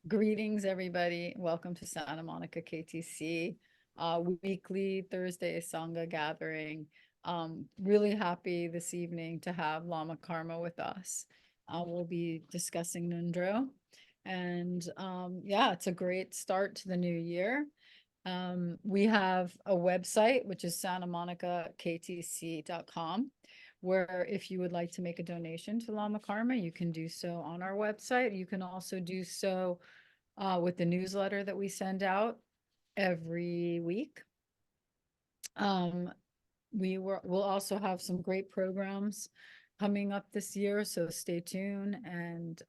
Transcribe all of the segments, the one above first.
Greetings, everybody. Welcome to Santa Monica KTC, weekly Thursday Sangha gathering. Really happy this evening to have Lama Karma with us. We'll be discussing Ngöndro. And yeah, it's a great start to the new year. We have a website, which is santamonica.ktc.com, where if you would like to make a donation to Lama Karma, you can do so on our website. You can also do so with the newsletter that we send out every week. We'll also have some great programs coming up this year, so stay tuned. And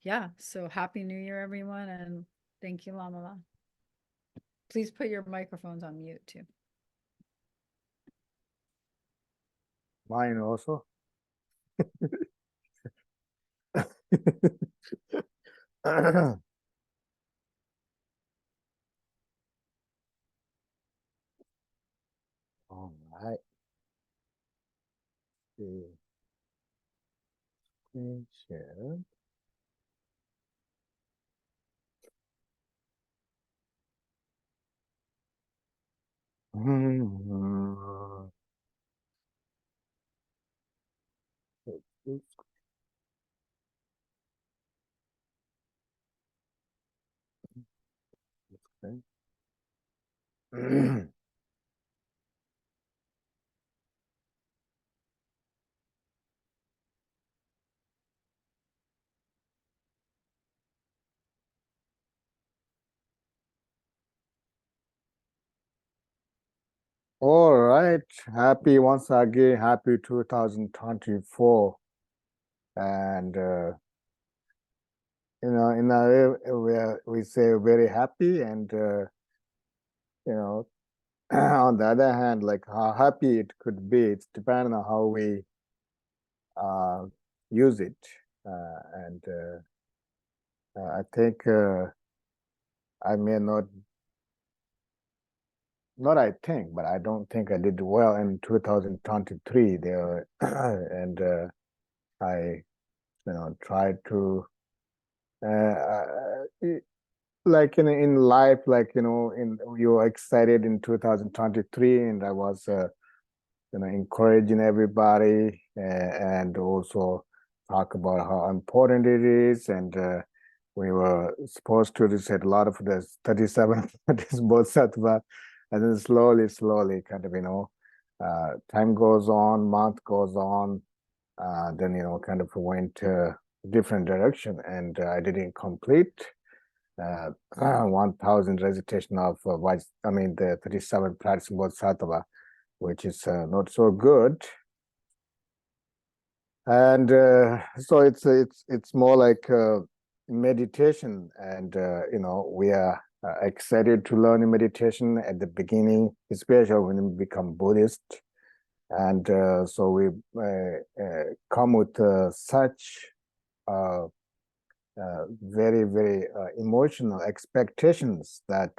yeah, so Happy New Year, everyone, and thank you, Lama. Please put your microphones on mute too. Mine also. All right. Screen share. All right. Happy once again, happy 2024. And in a way we say very happy, and on the other hand, like how happy it could be, it's depending on how we use it. And I think I may not I think, but I don't think I did well in 2023 there. And I tried to like in life, like you were excited in 2023, and I was encouraging everybody, and also talk about how important it is. And we were supposed to recite a lot of the 37 Bodhisattva, and then slowly kind of time goes on, month goes on, then kind of went different direction, and I didn't complete 1000 recitation of the 37 practicing Bodhisattva, which is not so good. And so it's more like meditation, and we are excited to learn meditation at the beginning, especially when we become Buddhist. And so we come with such very, very emotional expectations that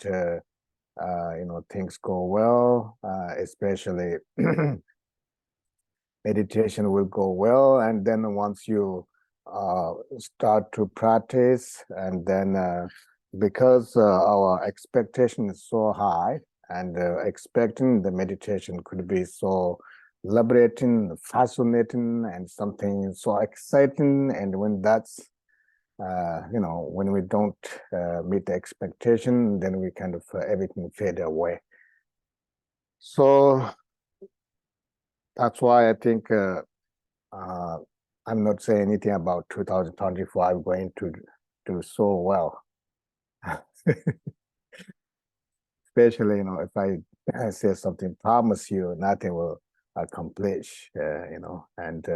things go well, especially meditation will go well. And then once you start to practice, and then because our expectation is so high, and expecting the meditation could be so liberating, fascinating, and something so exciting, and when that's when we don't meet the expectation, then we kind of everything fade away. So that's why I think I'm not saying anything about 2025 going to do so well. Especially, if I say something, promise you, nothing will accomplish, And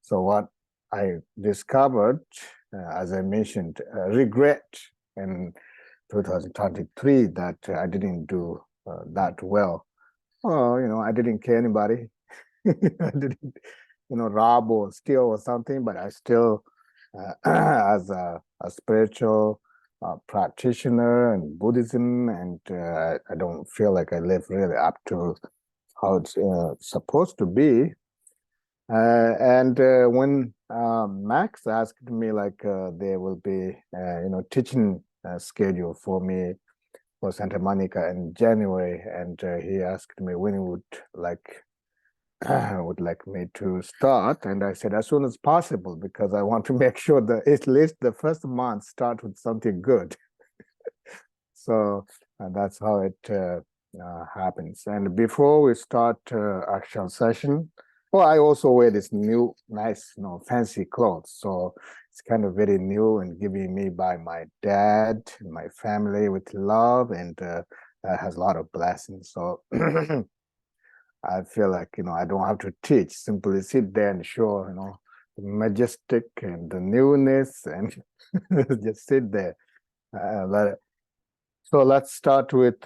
so what I discovered, as I mentioned, regret in 2023 that I didn't do that well. Oh, I didn't kill anybody. I didn't, rob or steal or something, but I still, as a spiritual practitioner in Buddhism, and I don't feel like I live really up to how it's supposed to be. And when Max asked me, like, there will be, teaching schedule for me for Santa Monica in January, and he asked me when he would like would like me to start, and I said as soon as possible because I want to make sure that at least the first month start with something good. So that's how it happens. And before we start actual session, well, I also wear this new, nice, fancy clothes. So it's kind of very new and given me by my dad and my family with love, and that has a lot of blessings. So I feel like, I don't have to teach, simply sit there and show, the majestic and the newness and just sit there. So let's start with,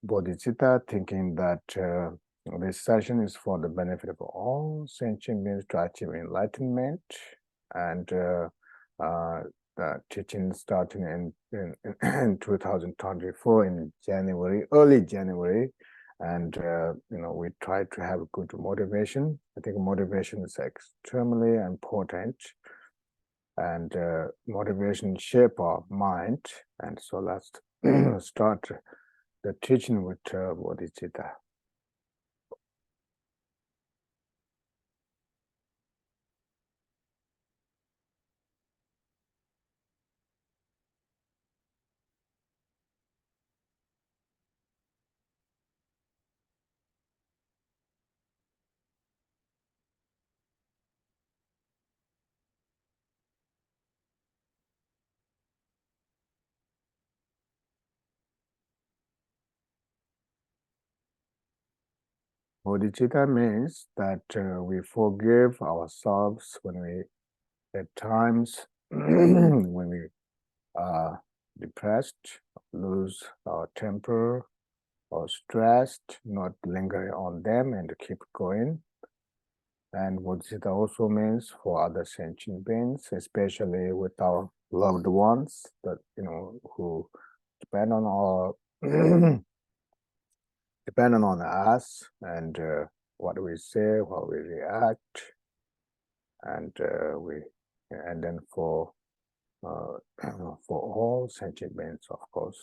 bodhicitta, thinking that this session is for the benefit of all sentient beings to achieve enlightenment, and the teaching starting in 2024 in January, early January, and we try to have good motivation. I think motivation is extremely important, and motivation shape our mind. And so let's start the teaching with bodhicitta. Bodhicitta means that we forgive ourselves when we, at times, when we are depressed, lose our temper, or stressed, not lingering on them and keep going. And bodhicitta also means for other sentient beings, especially with our loved ones that, who depend on our depending on us, and what we say, how we react, and and then for for all sentient beings, of course.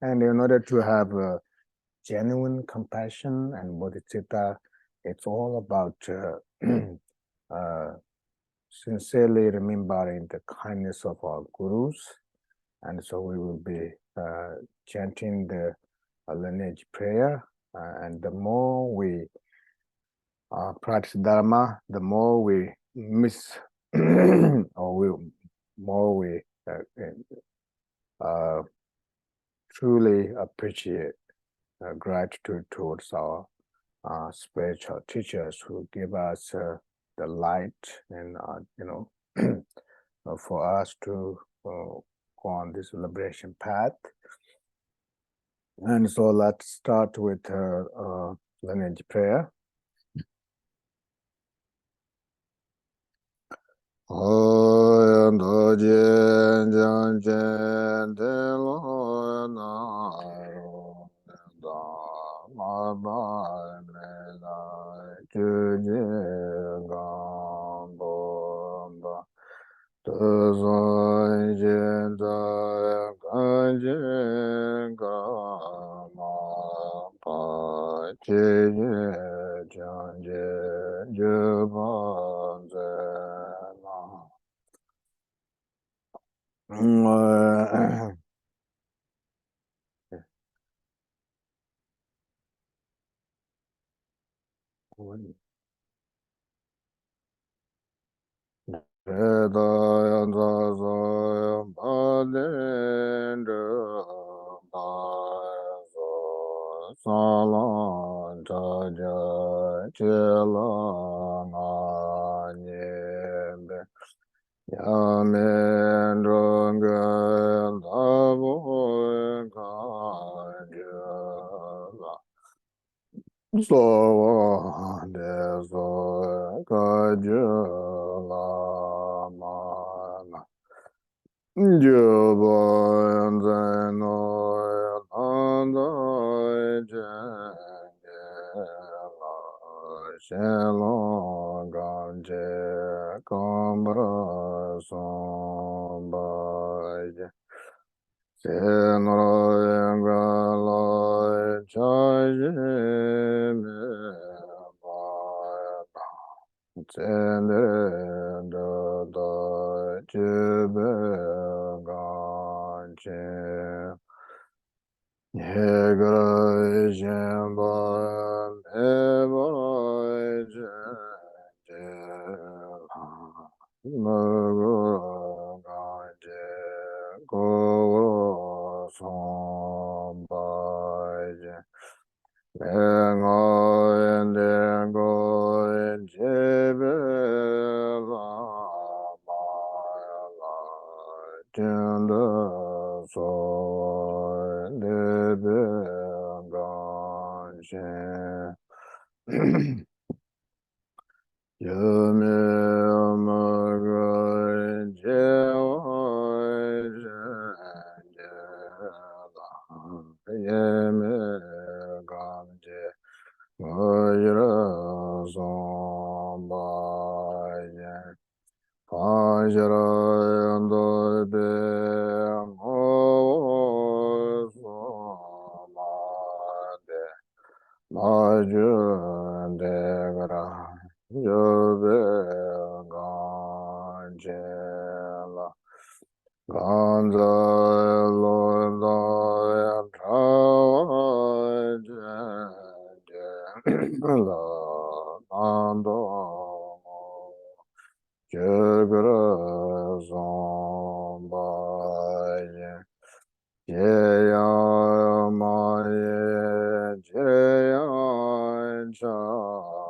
And in order to have genuine compassion and bodhicitta, it's all about sincerely remembering the kindness of our gurus. And so we will be chanting the lineage prayer, and the more we practice Dharma, the more we miss or more we truly appreciate gratitude towards our spiritual teachers who give us the light and for us to go on this liberation path. And so let's start with lineage prayer. Shenlong Ganje Kambra Sombaje Senro Yangaloi Chaje Me Baya Tsende Dada Jebe Ganje Yegra Jemba Eva Mago Gaje Go Sombaje Lengo Endengo Jebe Lama Jenda So Debe Gaje Yame Amaga Yeme Gamje Vajrasattva Vajrayana Be Mosomade Majundegra Yobe Ganjela Ganza Loda La Nando Jagra Zombaya Jaya Maya Jaya Java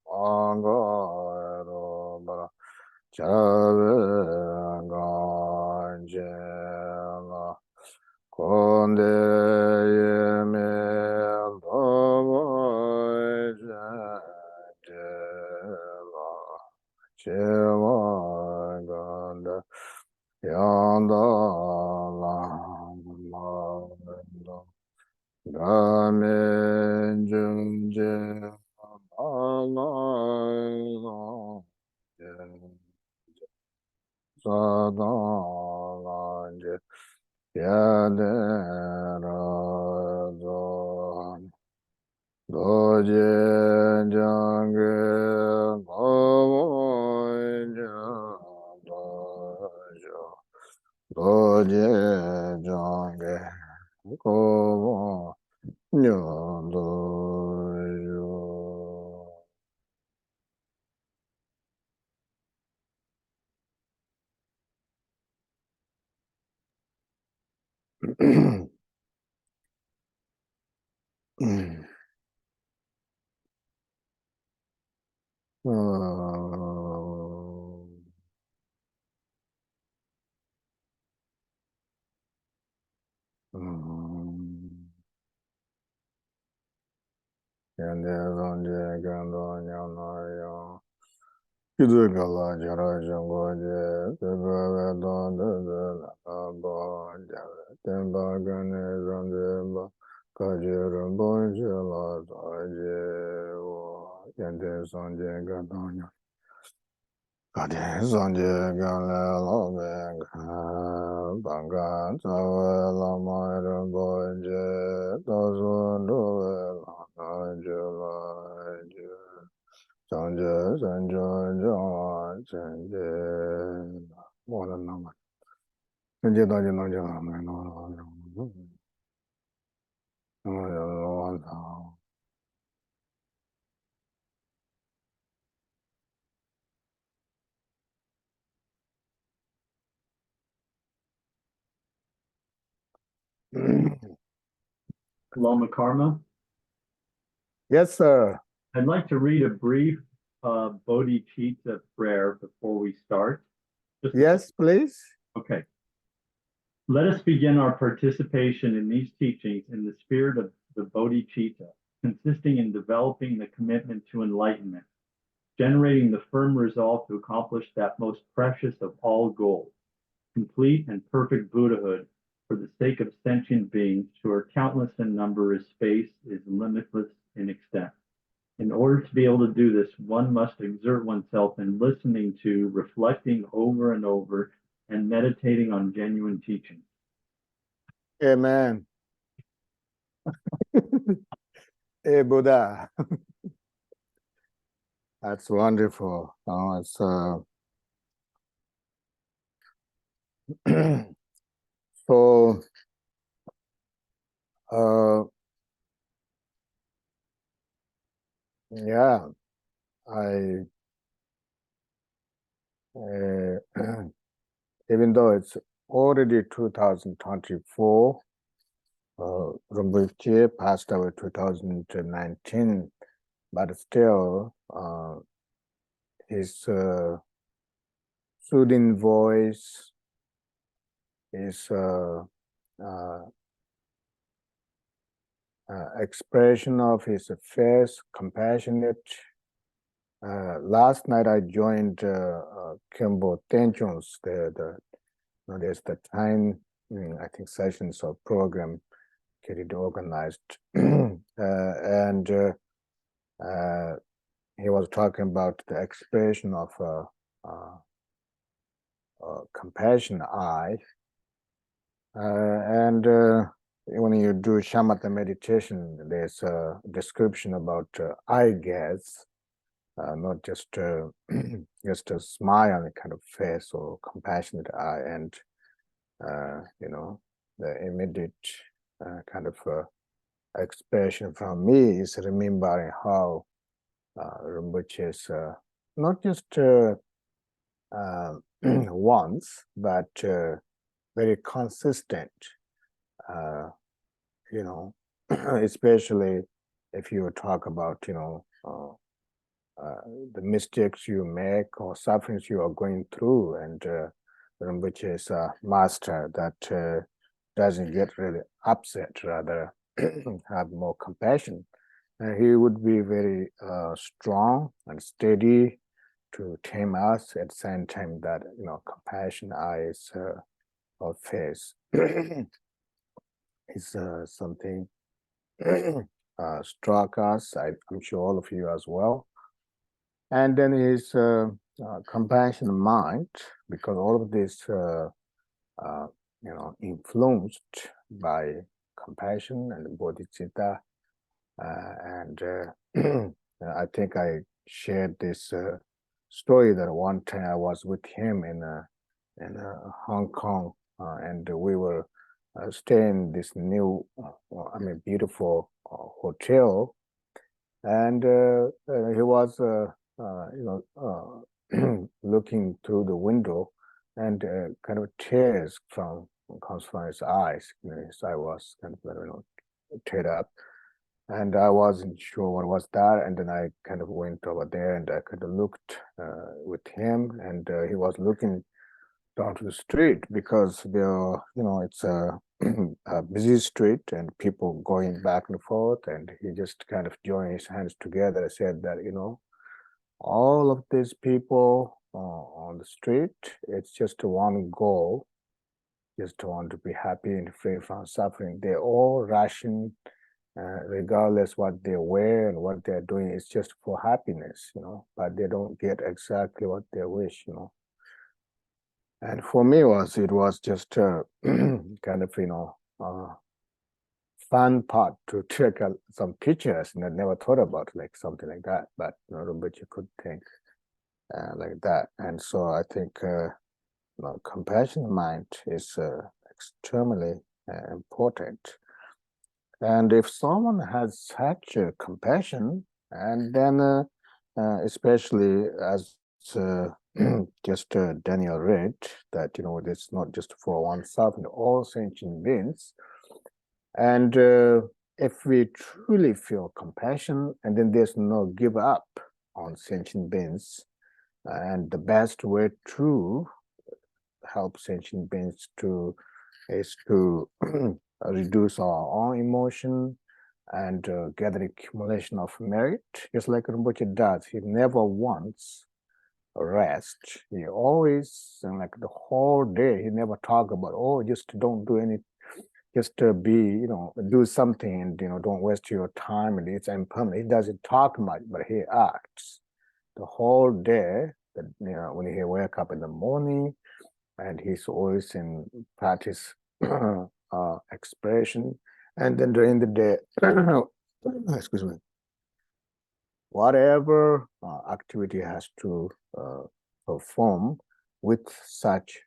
Mangara Chavangangela Konde Yeme Jajela Chevanganda Yanda Lamanda Gamen Junje Alayla Sadalanje Yaderazon Doje Jange Bavoja Dojo Doje Jange Kovo Nyodojo Yande Zonje Gando Nyanayo Kidugala Jara Jangoje Tebebe Don Abo Temba Gane Zonjeba Kajira Bonjela Taje Yande Zonje Gadonya Kade Zonje Gale Lobe Banga Tawe Lama Bonje Tazondo Angela Sanje Sanjo Sanje More Nama Sanje Daji Naja Lama Karma. Yes, sir. I'd like to read a brief bodhicitta prayer before we start. Yes, please. Okay. Let us begin our participation in these teachings in the spirit of the bodhicitta, consisting in developing the commitment to enlightenment, generating the firm resolve to accomplish that most precious of all goals, complete and perfect Buddhahood, for the sake of sentient beings who are countless in number as space is limitless in extent. In order to be able to do this, one must exert oneself in listening to, reflecting over and over, and meditating on genuine teaching. Amen. Hey, Buddha. That's wonderful. It's so yeah, I even though it's already 2024, Rinpoche passed away 2019, but still his soothing voice, his expression of his face, compassionate. Last night I joined Kimbo Tenchon's there's the time I think sessions or program getting organized, and he was talking about the expression of compassion eye, and when you do shamatha meditation, there's a description about eye gaze. Not just just a smile on the kind of face or compassionate eye, and the immediate kind of expression from me is remembering how Rinpoche is not just once, but very consistent. Especially if you talk about the mistakes you make or sufferings you are going through, and Rinpoche is a master that doesn't get really upset, rather have more compassion. And he would be very strong and steady to tame us at the same time that compassion eyes or face is something struck us. I'm sure all of you as well. And then his compassion mind, because all of this influenced by compassion and bodhicitta, and I think I shared this story that one time I was with him in Hong Kong, and we were staying in this new, beautiful hotel, and he was looking through the window, and kind of tears comes from his eyes. His eye was kind of teared up, and I wasn't sure what was that. And then I kind of went over there, and I kind of looked with him, and he was looking down to the street, because there, it's a busy street and people going back and forth, and he just kind of joined his hands together and said that all of these people on the street, it's just one goal, just to want to be happy and free from suffering. They're all rushing, regardless what they wear and what they're doing. It's just for happiness, but they don't get exactly what they wish, And for me, it was just kind of fun part to take some pictures, and I never thought about like something like that, but Rinpoche could think like that. And so I think compassion mind is extremely important. And if someone has such compassion, and then especially as just Daniel read, that it's not just for oneself and all sentient beings. And if we truly feel compassion, and then there's no give up on sentient beings, and the best way to help sentient beings is to reduce our own emotion and gather accumulation of merit, just like Rinpoche does. He never wants rest. He always, like the whole day, he never talk about, just don't do any just to be, do something and, don't waste your time, and it's impermanent. He doesn't talk much, but he acts the whole day. That, when he wake up in the morning, and he's always in practice expression, and then during the day, excuse me, whatever activity has to perform with such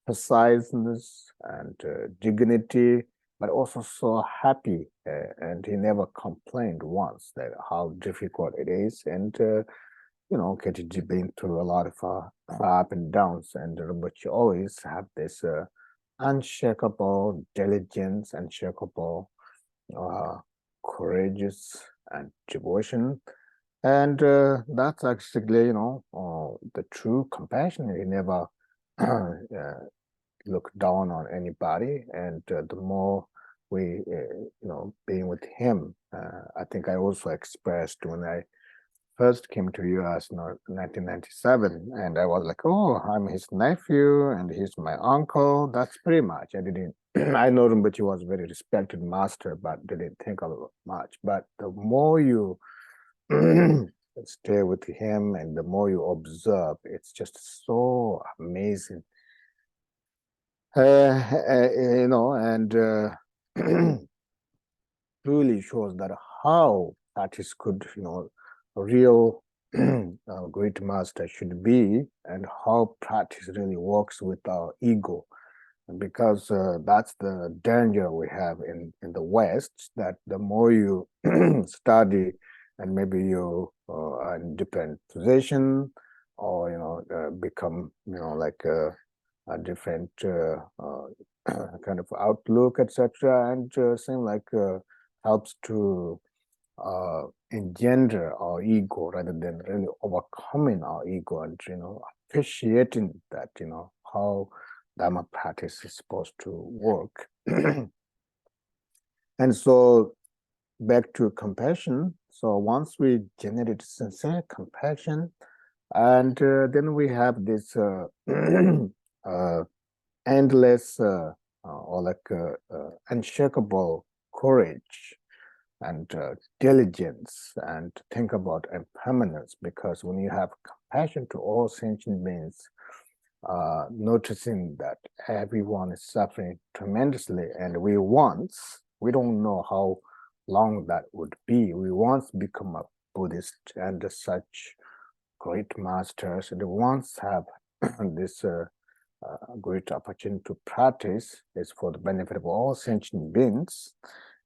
preciseness and dignity, but also so happy, and he never complained once that how difficult it is, and KTG been through a lot of up and downs, and but you always have this unshakable diligence, unshakable courageous and devotion, and that's actually the true compassion. He never look down on anybody, and the more we being with him, I think I also expressed when I first came to US in 1997, and I was like, oh, I'm his nephew and he's my uncle. That's pretty much. I didn't I know him, but he was a very respected master, but didn't think of it much. But the more you stay with him and the more you observe, it's just so amazing. And really shows that how practice could, a real great master should be, and how practice really works with our ego. Because that's the danger we have in the West, that the more you study, and maybe you are in different position, or become like a different kind of outlook, etc., and seem like helps to engender our ego rather than really overcoming our ego, and appreciating that how Dharma practice is supposed to work. And so back to compassion. So once we generate sincere compassion, and then we have this endless or like unshakable courage and diligence, and think about impermanence, because when you have compassion to all sentient beings, noticing that everyone is suffering tremendously, and we don't know how long that would be. We once become a Buddhist and such great masters, and once have this great opportunity to practice is for the benefit of all sentient beings.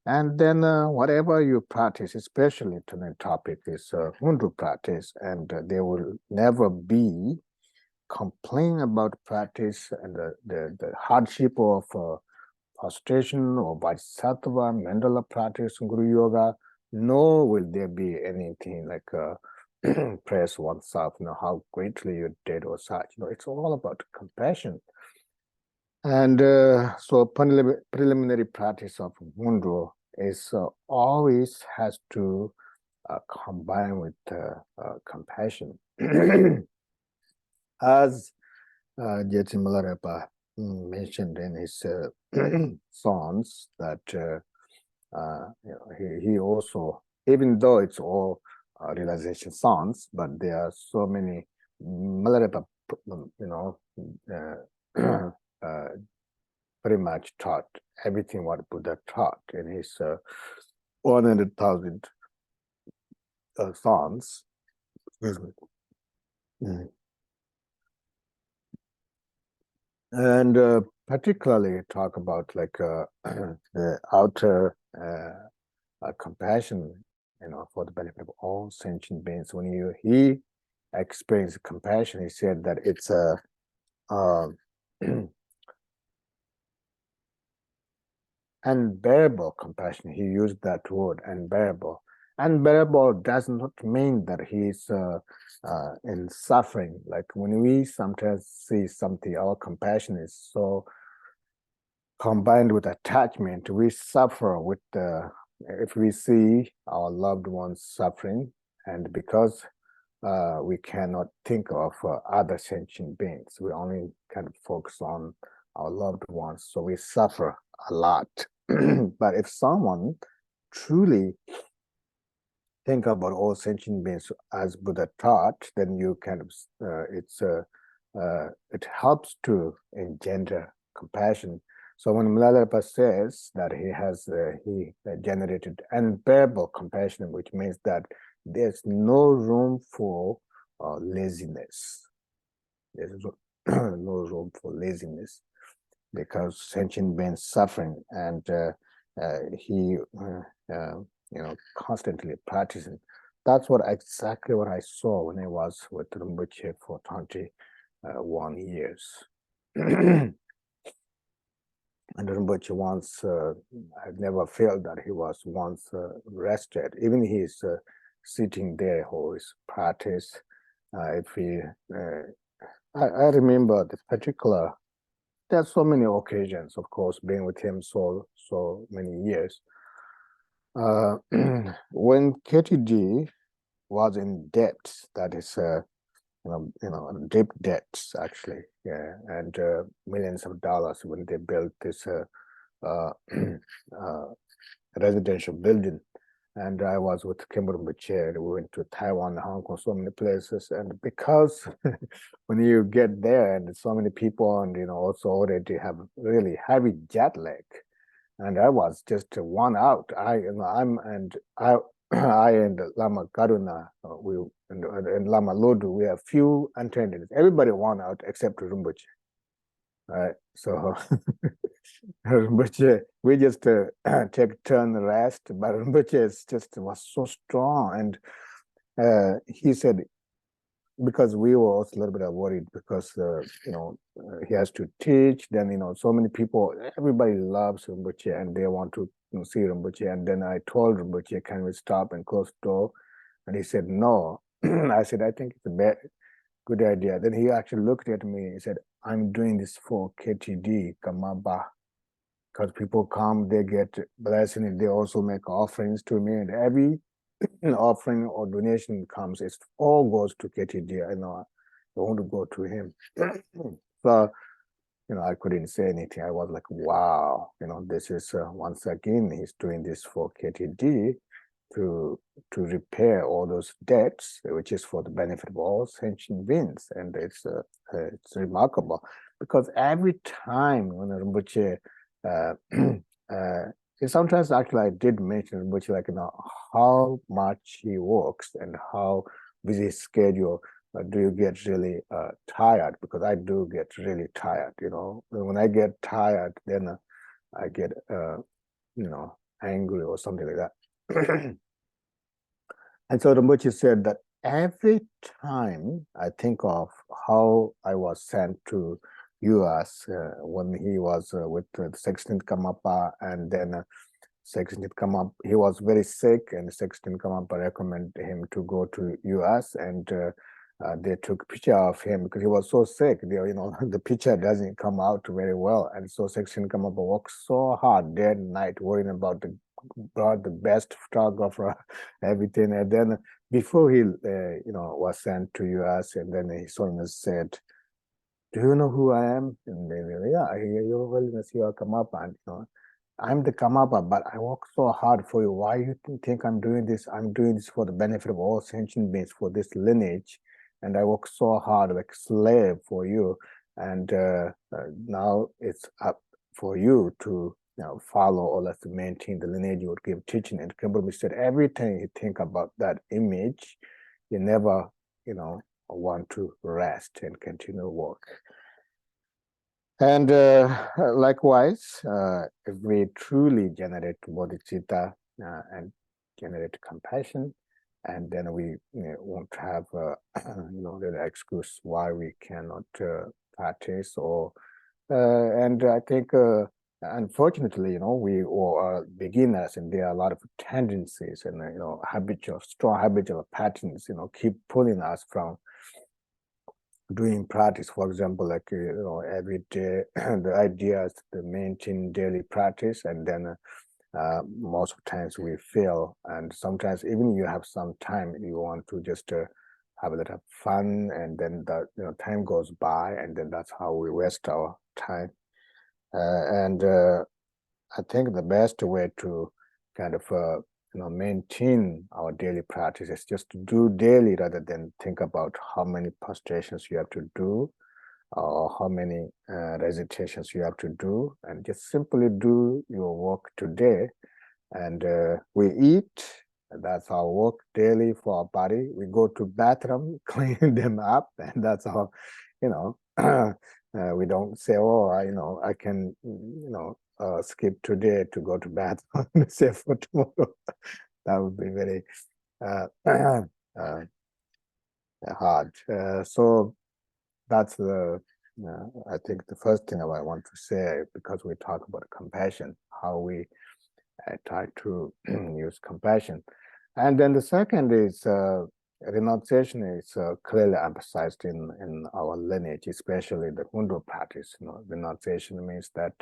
And then whatever you practice, especially today's topic is Ngöndro practice, and there will never be complain about practice and the hardship of prostration or Vajrasattva, mandala practice, Guru Yoga, nor will there be anything like praise oneself, how greatly you did or such. It's all about compassion. And so preliminary practice of Ngöndro is always has to combine with compassion. As Jetsi Milarepa mentioned in his songs, that he also, even though it's all realization songs, but there are so many Milarepa, pretty much taught everything what Buddha taught in his 100,000 songs. And particularly talk about like the outer compassion, for the benefit of all sentient beings. When he experienced compassion, he said that it's a unbearable compassion. He used that word, unbearable. Unbearable does not mean that he's in suffering. Like when we sometimes see something, our compassion is so combined with attachment, we suffer with if we see our loved ones suffering, and because we cannot think of other sentient beings. We only kind of focus on our loved ones, so we suffer a lot. But if someone truly think about all sentient beings as Buddha taught, then you kind of it helps to engender compassion. So when Milarepa says that he generated unbearable compassion, which means that there's no room for laziness. There's no room for laziness because sentient beings suffering, and he constantly practicing. That's exactly what I saw when I was with Rinpoche for 21 years. And Rinpoche once, I've never felt that he was once rested. Even he's sitting there for his practice. I remember this particular, there's so many occasions, of course, being with him so many years. When KTD was in debt, that is, deep debts actually, yeah, and millions of dollars when they built this residential building. And I was with Kimber Rinpoche. We went to Taiwan, Hong Kong, so many places. And because when you get there and so many people, and also already have really heavy jet lag, and I was just one out. I and Lama Karuna, and Lama Lodu, we have few attendants. Everybody one out except Rinpoche. Right, so Rinpoche, we just take turn rest, but Rinpoche was so strong, and he said, because we were also a little bit worried because he has to teach, then so many people, everybody loves Rinpoche and they want to see Rinpoche, and then I told Rinpoche, can we stop and close the door? And he said no. I said, I think it's a good idea. Then he actually looked at me and said, I'm doing this for KTD Kamaba, because people come, they get blessing, and they also make offerings to me, and every offering or donation comes, it all goes to KTD. I want to go to him. So I couldn't say anything. I was like, wow, this is once again he's doing this for KTD to repair all those debts, which is for the benefit of all sentient beings. And it's remarkable, because every time when Rinpoche sometimes actually I did mention Rinpoche, like how much he works and how busy his schedule. Do you get really tired? Because I do get really tired. When I get tired, then I get angry or something like that. And so Rinpoche said that every time I think of how I was sent to US when he was with the 16th Karmapa, and then 16th Karmapa, he was very sick, and 16th Karmapa recommended him to go to US, and they took a picture of him because he was so sick. The picture doesn't come out very well, and so 16th Karmapa worked so hard day and night worrying about brought the best photographer, everything. And then before he was sent to US, and then he saw him and said, do you know who I am? And they were, yeah, Your Holiness, you are Karmapa, and I'm the Karmapa, but I work so hard for you. Why you think I'm doing this? I'm doing this for the benefit of all sentient beings, for this lineage, and I work so hard like slave for you, and now it's up for you to follow or let's maintain the lineage you would give teaching. And Kimberly said, every time you think about that image, you never, want to rest and continue work. And likewise, if we truly generate bodhicitta and generate compassion, and then we won't have the excuse why we cannot practice, or and I think unfortunately, we all are beginners, and there are a lot of tendencies and strong habitual patterns keep pulling us from doing practice. For example, like every day the idea is to maintain daily practice, and then most of the times we fail, and sometimes even you have some time, you want to just have a little fun, and then the time goes by, and then that's how we waste our time. And I think the best way to kind of maintain our daily practice is just to do daily rather than think about how many prostrations you have to do or how many recitations you have to do, and just simply do your work today. And we eat, that's our work daily for our body. We go to bathroom, clean them up, and that's how, we don't say, oh, I can, skip today to go to bathroom, say for tomorrow. That would be very hard. So that's I think the first thing I want to say, because we talk about compassion, how we try to use compassion. And then the second is renunciation is clearly emphasized in our lineage, especially the Ngöndro practice. Renunciation means that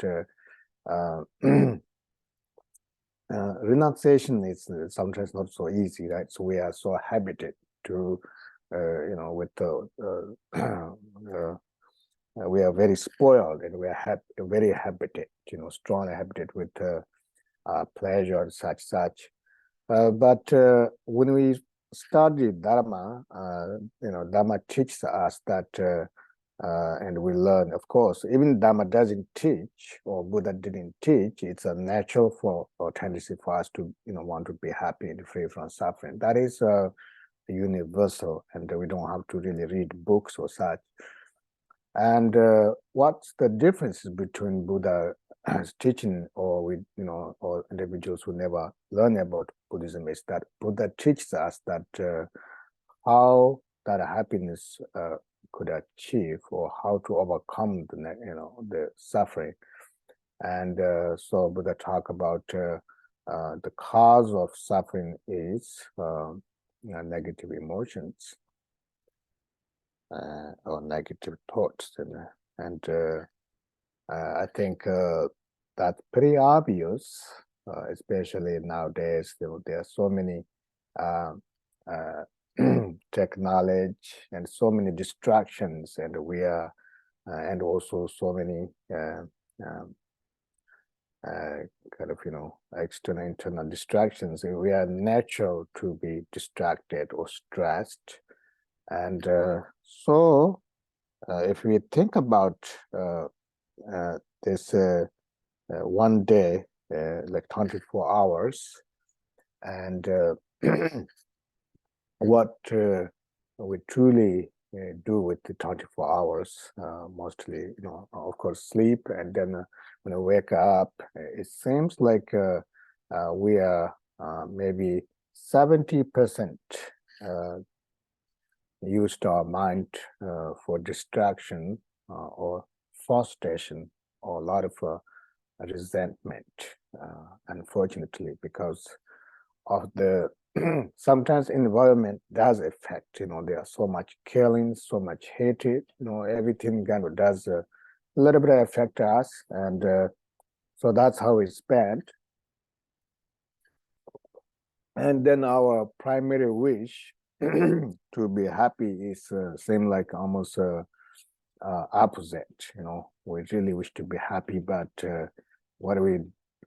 renunciation is sometimes not so easy, right? So we are so habituated to, with we are very spoiled, and we are very habituated, strongly habituated with pleasure and such. But when we study Dharma, Dharma teaches us that, and we learn, of course, even Dharma doesn't teach, or Buddha didn't teach, it's a natural or tendency for us to, want to be happy and free from suffering. That is universal, and we don't have to really read books or such. And what's the difference between Buddha's teaching or or individuals who never learn about Buddhism is that Buddha teaches us that how that happiness could achieve, or how to overcome the suffering. And so Buddha talk about the cause of suffering is negative emotions. Or negative thoughts, and I think that's pretty obvious, especially nowadays. There are so many technology and so many distractions, and we are, and also so many kind of external, internal distractions. We are natural to be distracted or stressed. And so if we think about this one day, like 24 hours, and what we truly do with the 24 hours, mostly, of course, sleep, and then when I wake up, it seems like we are maybe 70% used our mind for distraction or frustration, or a lot of resentment, unfortunately, because of the sometimes environment does affect, there are so much killing, so much hatred, everything kind of does a little bit affect us, and so that's how we spend. And then our primary wish to be happy is seem like almost opposite. We really wish to be happy, but what we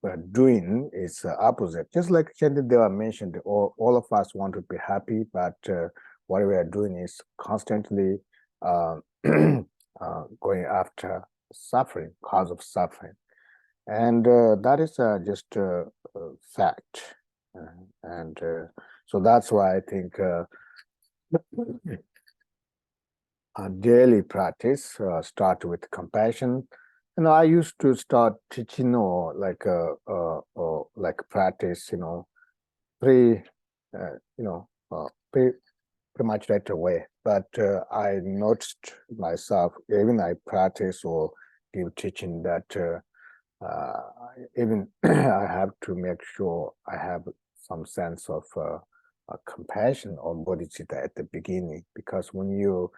are doing is opposite. Just like Chandideva mentioned, all of us want to be happy, but what we are doing is constantly going after suffering, cause of suffering, and that is just a fact. And so that's why I think our daily practice start with compassion. I used to start teaching or like practice, pretty much right away. But I noticed myself, even I practice or give teaching, that even I have to make sure I have some sense of compassion or bodhicitta at the beginning, because when you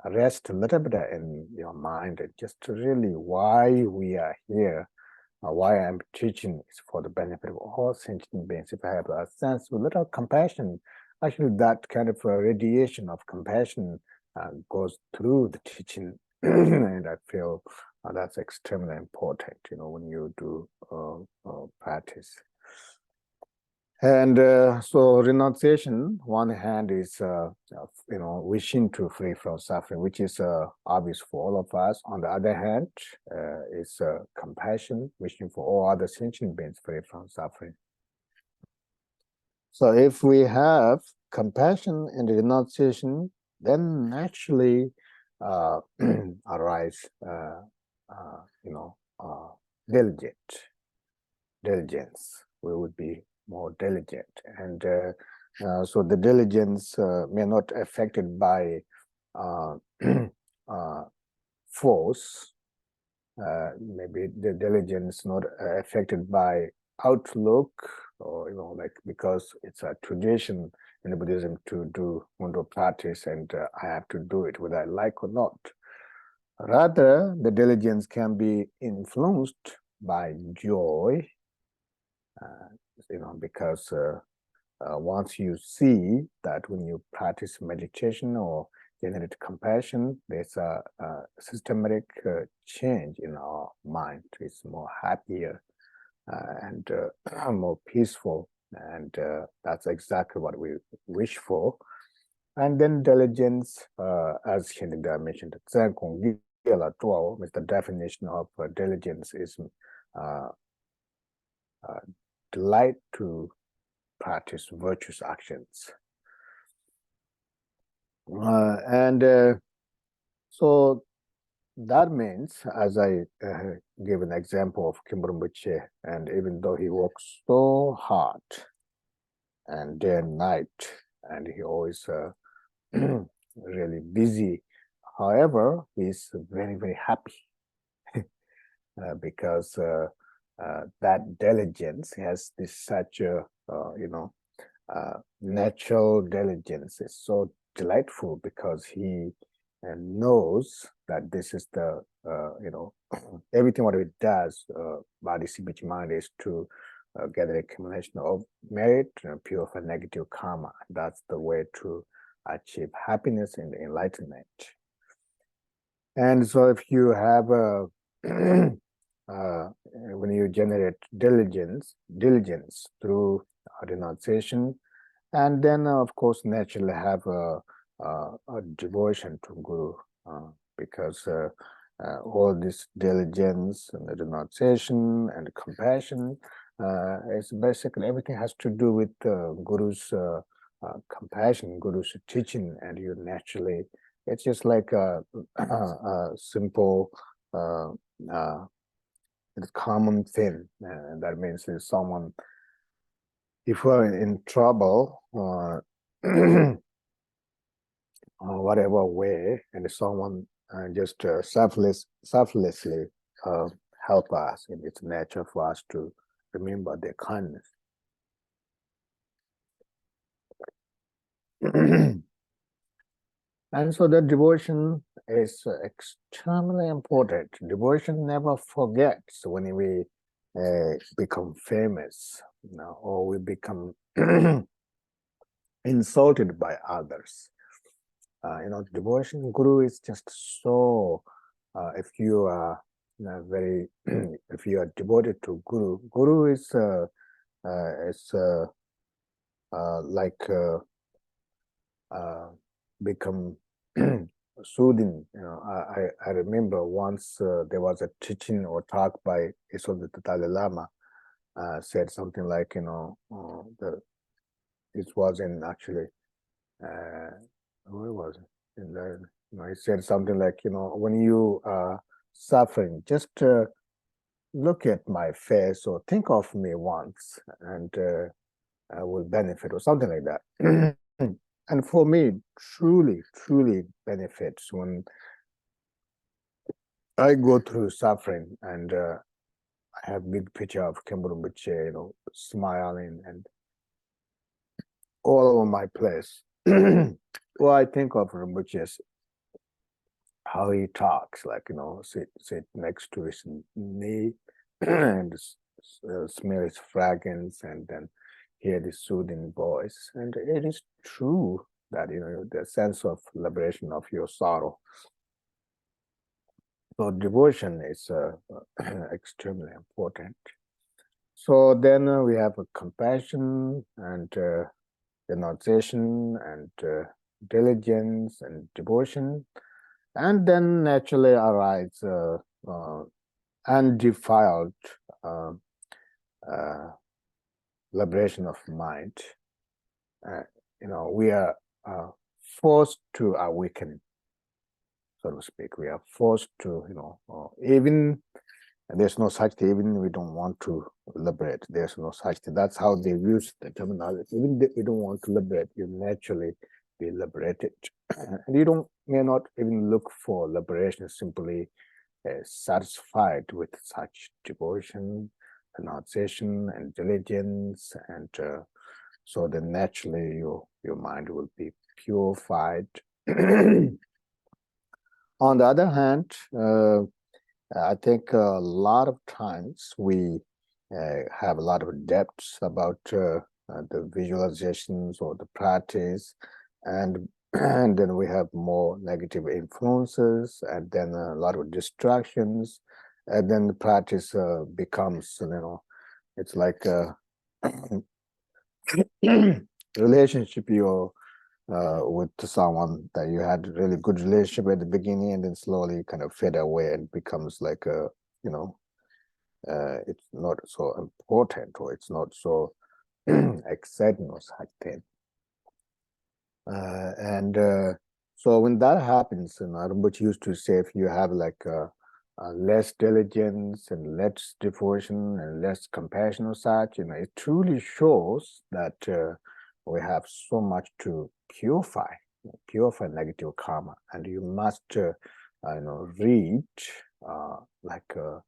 rest a little bit in your mind, and just really why we are here, why I'm teaching is for the benefit of all sentient beings. If I have a sense of little compassion, actually that kind of radiation of compassion goes through the teaching, and I feel that's extremely important, when you do practice. And so renunciation, one hand is, wishing to free from suffering, which is obvious for all of us. On the other hand, is compassion, wishing for all other sentient beings free from suffering. So if we have compassion and renunciation, then naturally arise, diligence. We would be more diligent, and so the diligence may not affected by force. Maybe the diligence not affected by outlook, or because it's a tradition in the Buddhism to do Ngöndro practice, and I have to do it whether I like or not. Rather, the diligence can be influenced by joy, because once you see that when you practice meditation or generate compassion, there's a systematic change in our mind. It's more happier and more peaceful, and that's exactly what we wish for. And then diligence, as Shinida mentioned, the definition of diligence is delight to practice virtuous actions. So that means, as I give an example of Kimber Rinpoche, and even though he works so hard and day and night, and he always really busy, however, he's very, very happy because that diligence has this such a natural diligence. Is so delightful because he knows that this is the everything what it does, body, speech, mind, is to get an accumulation of merit and purify negative karma. That's the way to achieve happiness and enlightenment. And so if you have a when you generate diligence through renunciation, and then of course naturally have a devotion to Guru, because all this diligence and renunciation and compassion is basically everything has to do with Guru's compassion, Guru's teaching, and you naturally, it's just like a simple common thing. That means if someone, if we're in trouble, whatever way, and someone just selflessly help us, and it's natural for us to remember their kindness. And so the devotion is extremely important. Devotion never forgets when we become famous, or we become insulted by others. Devotion, Guru is just so, if you are very, if you are devoted to Guru, Guru is like become soothing. I remember once there was a teaching or talk by the Lama, said something like, it was in actually, where was it? In the, he said something like, when you are suffering, just look at my face or think of me once, and I will benefit, or something like that. And for me, truly benefits when I go through suffering, and I have big picture of Kimber Rinpoche, smiling and all over my place. Well, I think of Rinpoche, how he talks, like, sit next to his knee and smell his fragrance, and then hear the soothing voice. And it is true that, the sense of liberation of your sorrow. So devotion is extremely important. So then we have a compassion and renunciation and diligence and devotion. And then naturally arise undefiled liberation of mind. We are forced to awaken, so to speak. We are forced to, even there's no such thing, even we don't want to liberate. There's no such thing. That's how they use the terminology. Even if you don't want to liberate, you naturally be liberated. And you may not even look for liberation, simply satisfied with such devotion, renunciation, and diligence, and so then naturally your mind will be purified. On the other hand, I think a lot of times we have a lot of depths about the visualizations or the practice, and then we have more negative influences, and then a lot of distractions, and then the practice becomes, it's like a relationship with someone that you had a really good relationship at the beginning, and then slowly kind of fade away and becomes like a, it's not so important, or it's not so exciting or such thing. So when that happens, Rinpoche used to say, if you have like less diligence and less devotion and less compassion or such, it truly shows that we have so much to purify negative karma, and you must read like the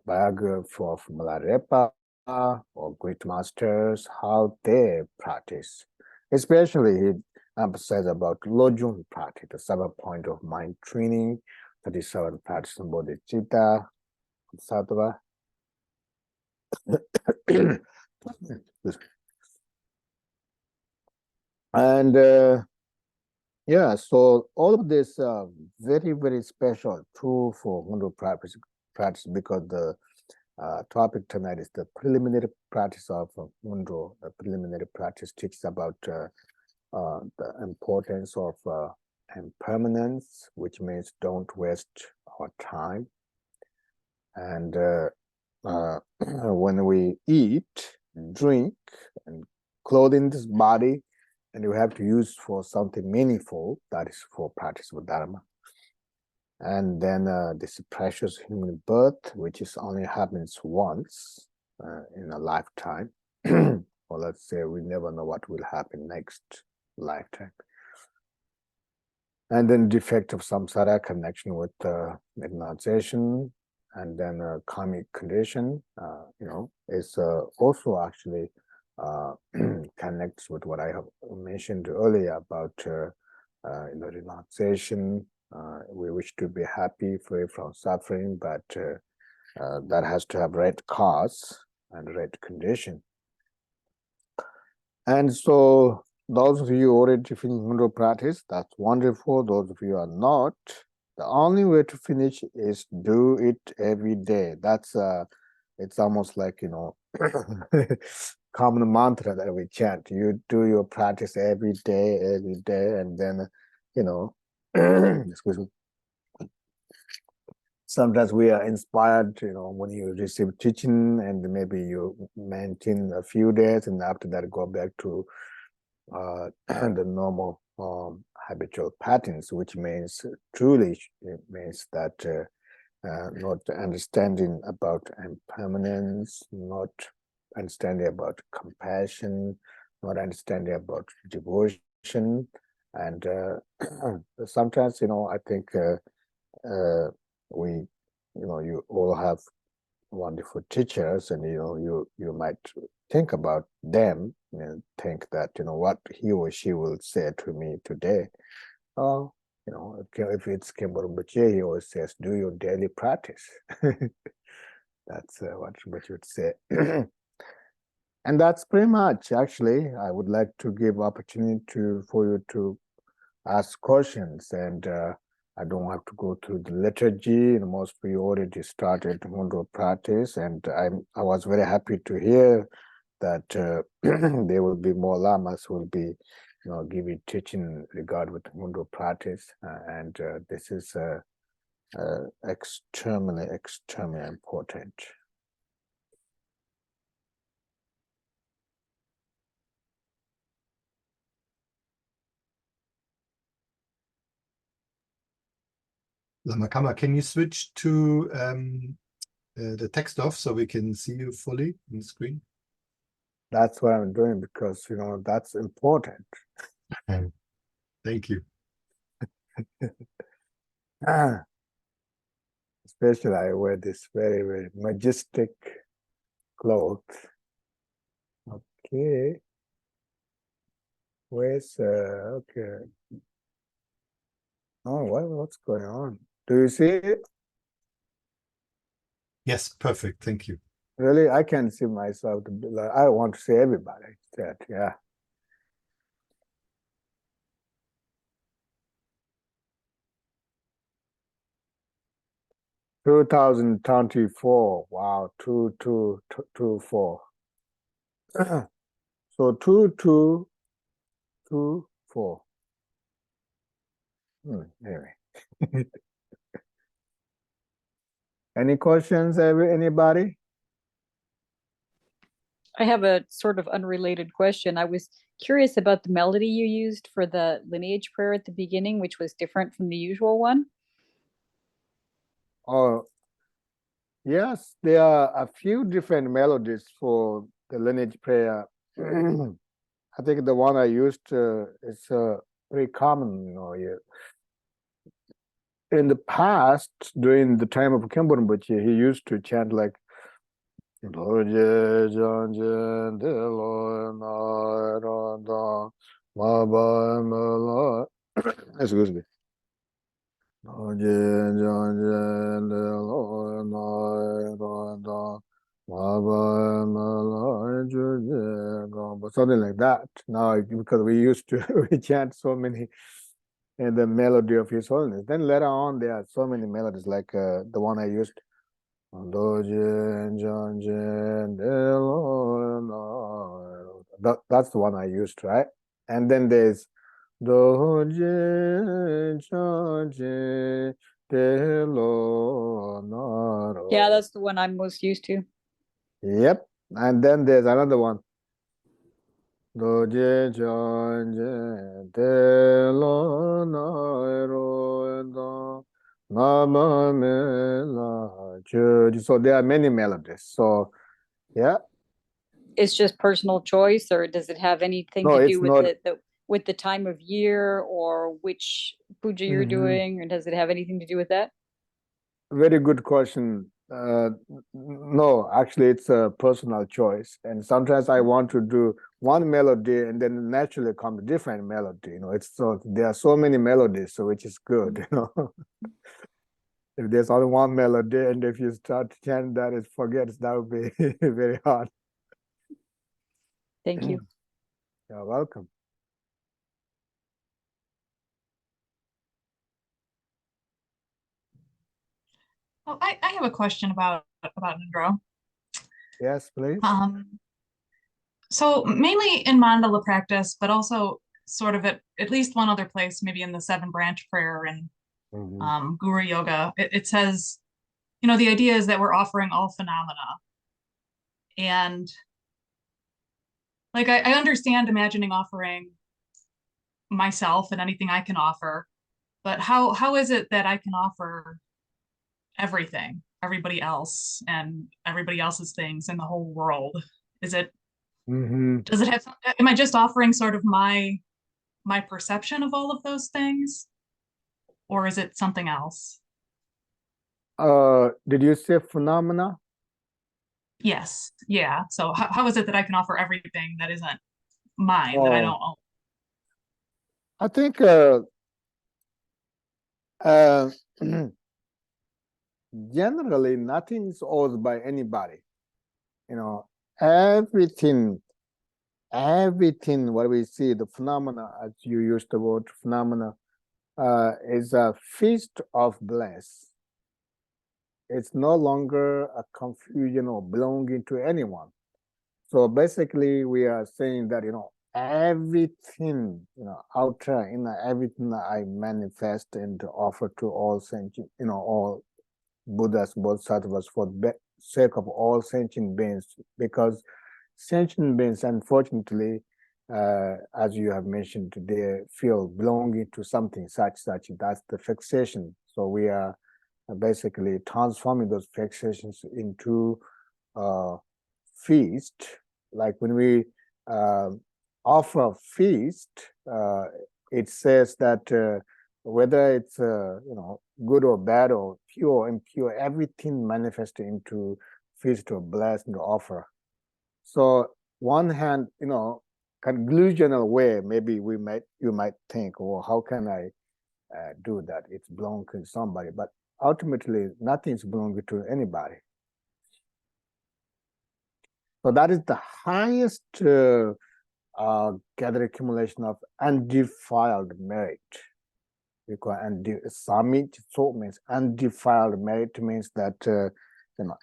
biography of Milarepa or great masters, how they practice. Especially he emphasized about Lojun practice, the 7-point of mind training, 37 practice of bodhicitta, sattva. And yeah, so all of this very, very special tool for Ngöndro practice, because the topic tonight is the preliminary practice of Ngöndro. The preliminary practice teaches about the importance of impermanence, which means don't waste our time. And when we eat, drink, and clothing this body, and we have to use for something meaningful, that is for practice of Dharma. And then this precious human birth, which is only happens once in a lifetime, or let's say we never know what will happen next lifetime. And then defect of samsara, connection with renunciation, and then karmic condition, is also actually connects with what I have mentioned earlier about renunciation. We wish to be happy, free from suffering, but that has to have right cause and right condition. And so those of you already finished Ngöndro practice, that's wonderful. Those of you are not, the only way to finish is do it every day. That's it's almost like common mantra that we chant. You do your practice every day, and then excuse me. Sometimes we are inspired, when you receive teaching, and maybe you maintain a few days, and after that go back to the normal habitual patterns, which means truly it means that not understanding about impermanence, not understanding about compassion, not understanding about devotion, and sometimes I think we you all have wonderful teachers, and you might think about them and think that what he or she will say to me today. If it's Khenpo Rinpoche, he always says, do your daily practice. That's what Rinpoche would say. And that's pretty much, actually. I would like to give opportunity for you to ask questions, and I don't have to go through the liturgy. And most of you already started Ngöndro practice, and I was very happy to hear that there will be more lamas who will be, giving teaching regard with Ngöndro practice, and this is extremely, extremely important. Lama Kama, can you switch to the text off so we can see you fully on the screen? That's what I'm doing because, that's important. Thank you. Especially I wear this very, very majestic cloth. Okay. Where's, okay. Oh, what's going on? Do you see it? Yes, perfect. Thank you. Really, I can't see myself. I want to see everybody instead. Yeah. Two 2024. Wow, 2224. So 2224. Anyway. Any questions, anybody? I have a sort of unrelated question. I was curious about the melody you used for the lineage prayer at the beginning, which was different from the usual one. Oh, yes, there are a few different melodies for the lineage prayer. I think the one I used is very common, in the past, during the time of Khenpo Rinpoche, he used to chant like excuse me. Something like that. Now, because we used to we chant so many in the melody of His Holiness. Then later on, there are so many melodies like the one I used. That's the one I used, right? And then there's Yeah, that's the one I'm most used to. Yep. And then there's another one. So there are many melodies. So yeah. It's just personal choice, or does it have anything No, to it's do with not. the time of year or which puja you're doing, or does it have anything to do with that? Very good question. No, actually, it's a personal choice. And sometimes I want to do one melody and then naturally come a different melody. It's so there are so many melodies, so which is good. If there's only one melody and if you start to chant that, it forgets, that would be very hard. Thank you. You're welcome. Oh, I have a question about Ngöndro. Yes, please. So mainly in mandala practice, but also sort of at least one other place, maybe in the 7-branch prayer and Guru Yoga, it says, the idea is that we're offering all phenomena. And like I understand imagining offering myself and anything I can offer, but how is it that I can offer everything, everybody else, and everybody else's things in the whole world? Is it does it have, am I just offering sort of my perception of all of those things, or is it something else? Did you say phenomena? Yes. Yeah. So how is it that I can offer everything that isn't mine, that I don't own? I think generally nothing is owned by anybody. everything, what we see, the phenomena, as you used the word phenomena, is a feast of bliss. It's no longer a confusion or belonging to anyone. So basically, we are saying that, everything, outer, inner, everything that I manifest and offer to all sentient, all Buddhas, Bodhisattvas, for the sake of all sentient beings, because sentient beings, unfortunately, as you have mentioned, they feel belonging to something such, that's the fixation. So we are basically transforming those fixations into feast. Like when we offer a feast, it says that whether it's good or bad or pure or impure, everything manifests into feast or blessing or offer. So one hand, conclusional way, maybe you might think, well, how can I do that? It's belonging to somebody, but ultimately nothing's belonging to anybody. So that is the highest gathered accumulation of undefiled merit. Because samit so means undefiled merit means that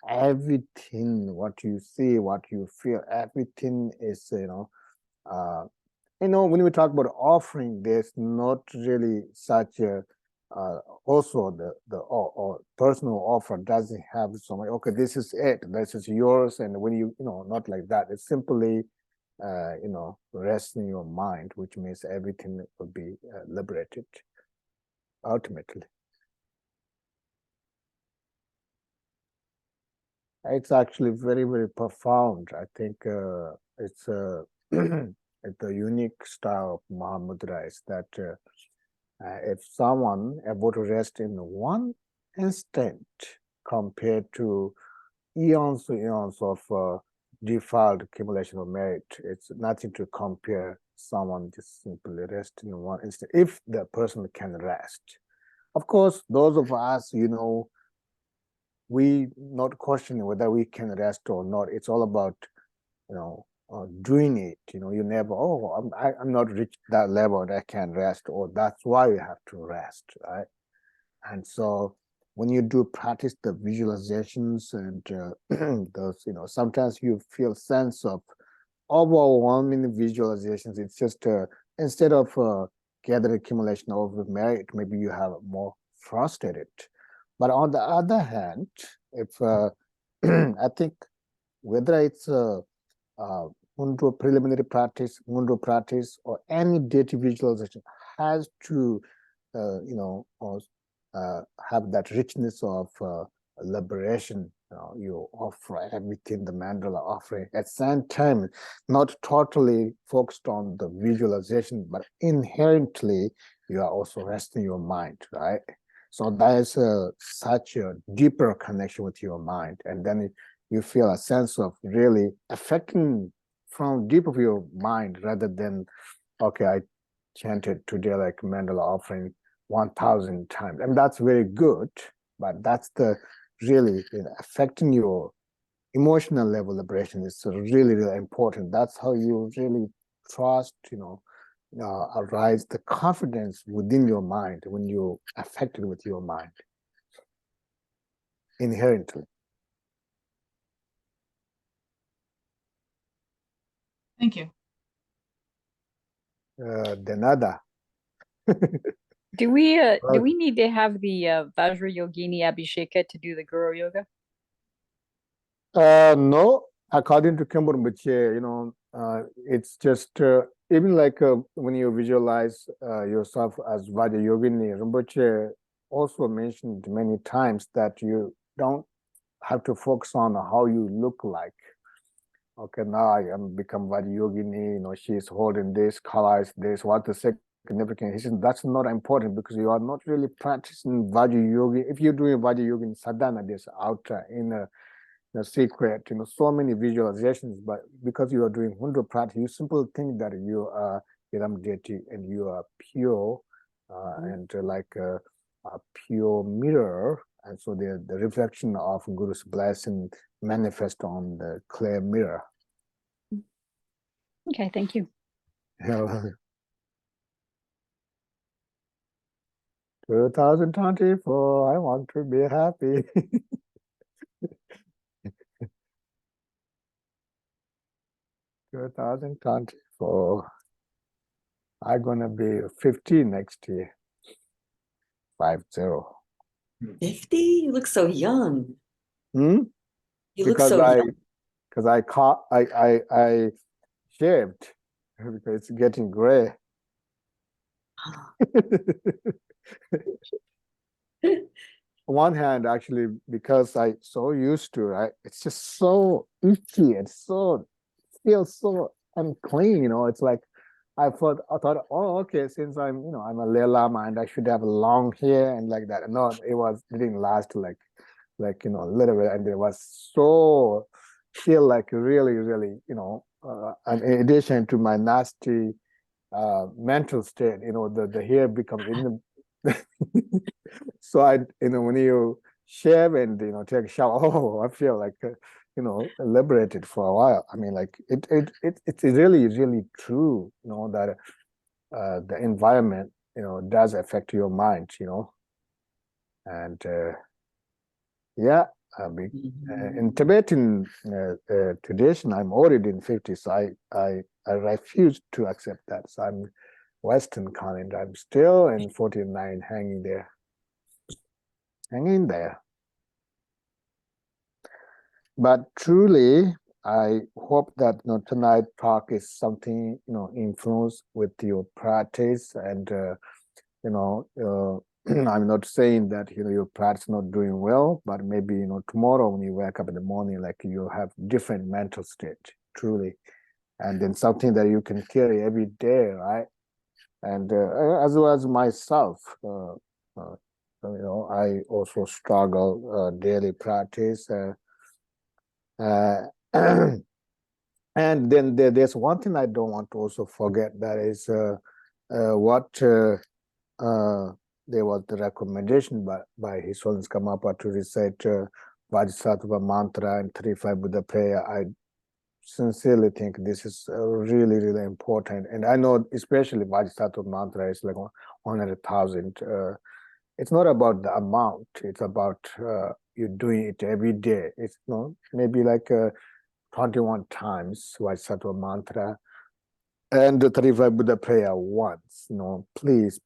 everything, what you see, what you feel, everything is when we talk about offering, there's not really such a also the or personal offer doesn't have so much, okay, this is it, this is yours, and when you not like that. It's simply rest in your mind, which means everything will be liberated ultimately. It's actually very, very profound. I think it's it's a unique style of Mahamudra is that if someone able to rest in one instant compared to eons of defiled accumulation of merit, it's nothing to compare. Someone just simply rest in one instant, if the person can rest. Of course, those of us, we not questioning whether we can rest or not. It's all about, doing it. You never, I'm not reached that level that I can rest, or that's why you have to rest, right? And so when you do practice the visualizations and those, sometimes you feel sense of overwhelming visualizations. It's just instead of gathered accumulation of merit, maybe you have more frustrated. But on the other hand, if I think whether it's Ngöndro preliminary practice, Ngöndro practice, or any deity visualization has to, have that richness of liberation. You offer everything, the mandala offering. At the same time, not totally focused on the visualization, but inherently you are also resting your mind, right? So that is such a deeper connection with your mind, and then you feel a sense of really affecting from deep of your mind, rather than, okay, I chanted today like mandala offering 1,000 times, and that's very good, but that's the really affecting your emotional level liberation is really, really important. That's how you really trust, arise the confidence within your mind when you're affected with your mind inherently. Thank you. Denada. Do we need to have the Vajrayogini Abhisheka to do the Guru Yoga? No, according to Khenpo Rinpoche, it's just even like when you visualize yourself as Vajrayogini, Rinpoche also mentioned many times that you don't have to focus on how you look like. Okay, now I am become Vajrayogini, she's holding this, color is this, what the significance. He said that's not important because you are not really practicing Vajrayogini. If you're doing Vajrayogini sadhana, there's outer, inner, the secret, so many visualizations, but because you are doing Ngöndro practice, you simply think that you are Iram deity and you are pure and like a pure mirror, and so the reflection of Guru's blessing manifest on the clear mirror. Okay, thank you. 2024, I want to be happy. 2024, I'm gonna be 50 next year. 50. 50? You look so young. Hmm? You look Because so I young. because I shaved because it's getting gray. One hand, actually, because I so used to, right? It's just so itchy and so feels so unclean, you know. It's like I thought, oh, okay, since I'm, you know, I'm a Lama and I should have long hair and like that. No, it didn't last like you know, a little bit, and it was so feel like really, you know, and in addition to my nasty mental state, you know, the hair becomes in the so I, you know, when you shave and, you know, take a shower, oh, I feel like you know, liberated for a while. I mean, like it's really true, you know, that the environment, you know, does affect your mind, you know. And yeah, in Tibetan tradition, I'm already in 50, so I refuse to accept that. So I'm Western calendar. I'm still in 49, hanging there. But truly, I hope that, you know, tonight talk is something, you know, influence with your practice. And you know, I'm not saying that, you know, your practice not doing well, but maybe, you know, tomorrow when you wake up in the morning, like you have different mental state, truly, and then something that you can carry every day, right? And as well as myself, you know, I also struggle daily practice. And then there's one thing I don't want to also forget, that is what there was the recommendation by His Holiness Karmapa to recite Vajrasattva mantra and 35 Buddha prayer. I sincerely think this is really important. And I know especially Vajrasattva mantra is like 100,000. It's not about the amount, it's about you doing it every day. It's, you know, maybe like 21 times Vajrasattva mantra and the 35 Buddha prayer once. You know, please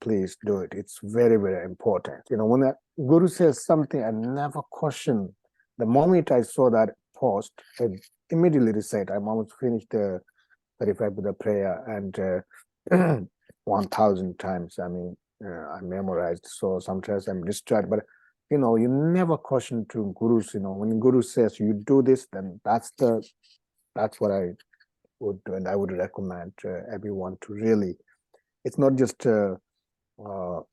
do it. It's very important. You know, when a guru says something, I never question. The moment I saw that post, I immediately recite. I'm almost finished the 35 Buddha prayer and 1,000 times. I mean, I memorized. So sometimes I'm distracted, but you know, you never question to gurus. You know, when guru says you do this, then that's what I would do, and I would recommend everyone to really. It's not just you know,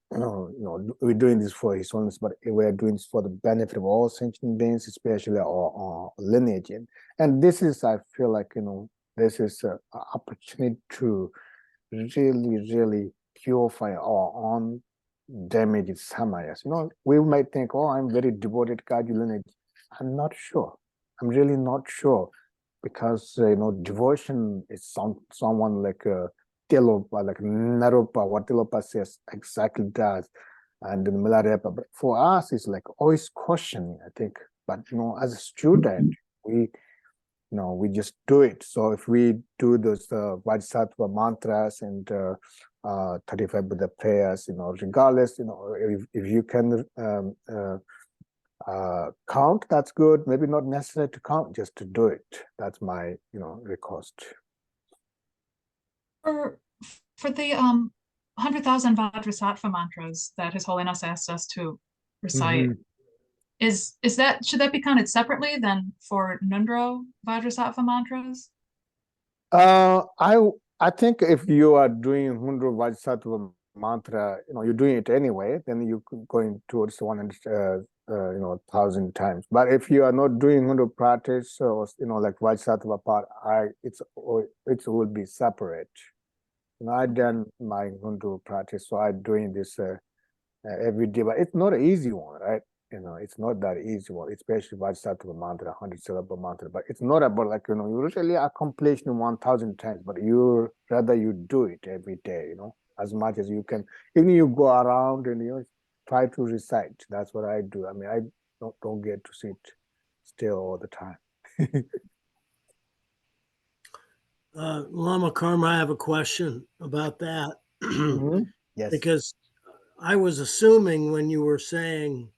we're doing this for His Holiness, but we're doing this for the benefit of all sentient beings, especially our lineage. And this is, I feel like, you know, this is an opportunity to really purify our own damaged samayas. You know, we might think, oh, I'm very devoted Kaju lineage. I'm not sure. I'm really not sure, because you know, devotion is someone like Tilopa, like Naropa, what Tilopa says exactly does, and in Milarepa. But for us, it's like always questioning, I think. But you know, as a student, we just do it. So if we do those Vajrasattva mantras and 35 Buddha prayers, you know, regardless, you know, if you can count, that's good. Maybe not necessary to count, just to do it. That's my, you know, request. For the 100,000 Vajrasattva mantras that His Holiness asked us to recite, should that be counted separately than for Ngöndro Vajrasattva mantras? I think if you are doing Ngöndro Vajrasattva mantra, you know, you're doing it anyway, then you're going towards 100, you know, 1,000 times. But if you are not doing Ngöndro practice, or you know, like Vajrasattva part, it will be separate. You know, I done my Ngöndro practice, so I'm doing this every day, but it's not an easy one, right? it's not that easy one, especially Vajrasattva mantra, 100 syllable mantra. But it's not about like, you usually accomplish in 1,000 times, but rather you do it every day, as much as you can. Even you go around and try to recite. That's what I do. I mean, I don't get to sit still all the time. Lama Karma, I have a question about that. Yes. Because I was assuming when you were saying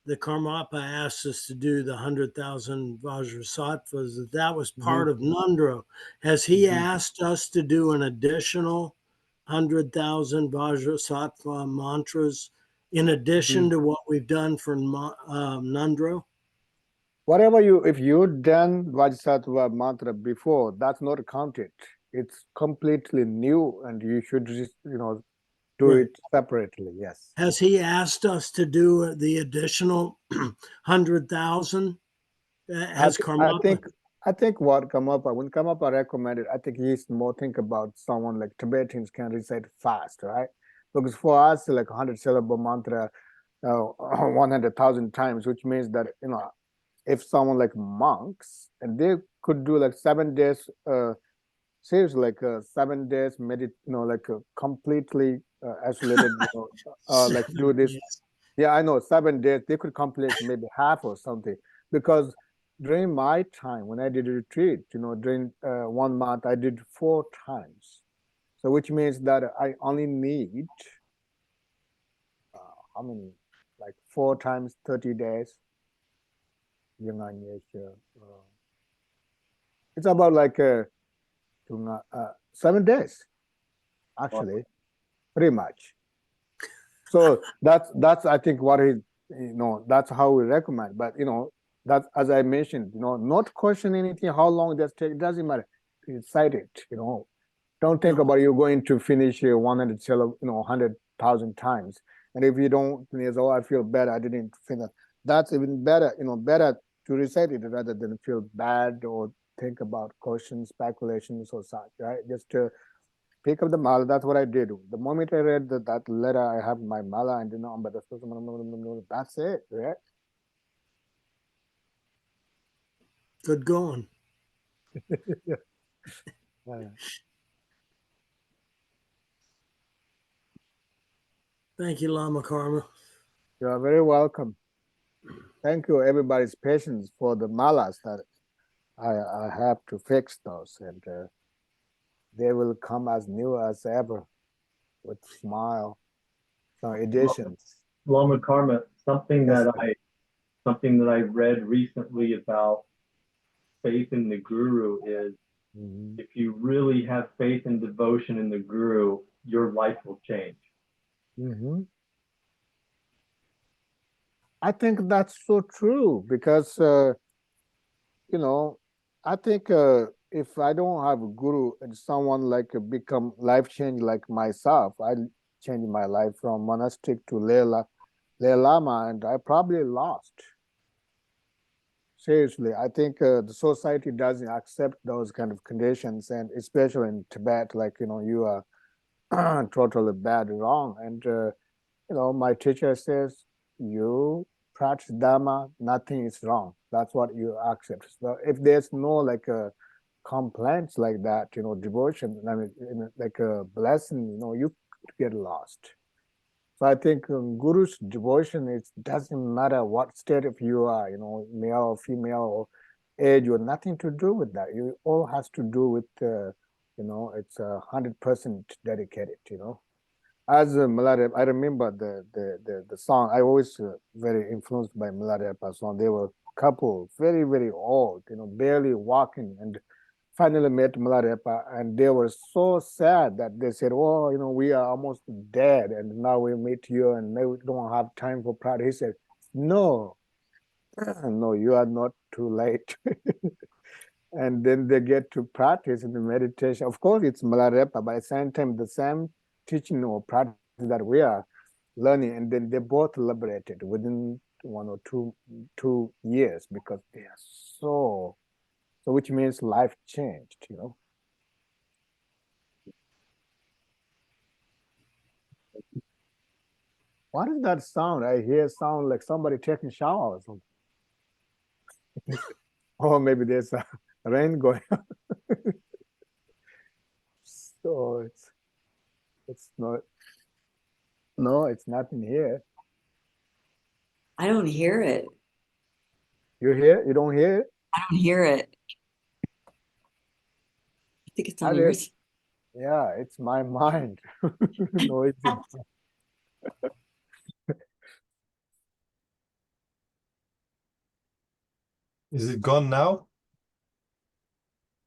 the Karmapa asked us to do the 100,000 Vajrasattvas, that was part of Ngöndro. Has he asked us to do an additional 100,000 Vajrasattva mantras in addition to what we've done for Ngöndro? If you've done Vajrasattva mantra before, that's not counted. It's completely new, and you should just, do it separately. Yes. Has he asked us to do the additional 100,000? Has Karmapa? I think when Karmapa recommended, I think he's more think about someone like Tibetans can recite fast, right? Because for us, like 100 syllable mantra, 100,000 times, which means that, if someone like monks, and they could do like 7 days, says like 7 days like completely isolated, like do this. Yeah, I know 7 days, they could complete maybe half or something. Because during my time, when I did a retreat, during 1 month, I did 4 times. So which means that I only need, how many, like 4 times 30 days. It's about like 7 days, actually, pretty much. So that's I think what he, that's how we recommend. But that's, as I mentioned, not question anything, how long it take, it doesn't matter. Recite it, Don't think about you're going to finish 100 100,000 times. And if you don't finish, I feel bad, I didn't finish. That's even better, better to recite it rather than feel bad or think about questions, speculations or such, right? Just to pick up the mala. That's what I did. The moment I read that letter, I have my mala and that's it, right? Good going. Thank you, Lama Karma. You are very welcome. Thank you, everybody's patience for the malas that I have to fix those, and they will come as new as ever with smile. So additions. Lama Karma, something Yes, that I read recently about faith in the Guru is if you really have faith and devotion in the Guru, your life will change. I think that's so true because, I think if I don't have a guru and someone like become life change like myself, I changed my life from monastic to lay lama, and I probably lost. Seriously, I think the society doesn't accept those kind of conditions, and especially in Tibet, like, you are totally bad, wrong. And, my teacher says, you practice Dharma, nothing is wrong. That's what you accept. So if there's no like complaints like that, devotion, I mean, like a blessing, you get lost. So I think Guru's devotion, it doesn't matter what state of you are, male or female or age, or nothing to do with that. You all has to do with, it's 100% dedicated, As Milarepa, I remember the song. I always very influenced by Milarepa song. They were a couple, very, very old, barely walking, and finally met Milarepa, and they were so sad that they said, "Oh, we are almost dead, and now we meet you, and now we don't have time for practice." He said, "No, no, you are not too late." And then they get to practice in the meditation. Of course, it's Milarepa, but at the same time, the same teaching or practice that we are learning, and then they both liberated within 1 or 2 years because they are so, which means life changed, What is that sound? I hear sound like somebody taking shower or something. Or maybe there's a rain going on. So it's not. No, it's nothing here. I don't hear it. You hear? You don't hear it? I don't hear it. I think it's on I yours. Yeah, it's my mind. Noisy. Is it gone now?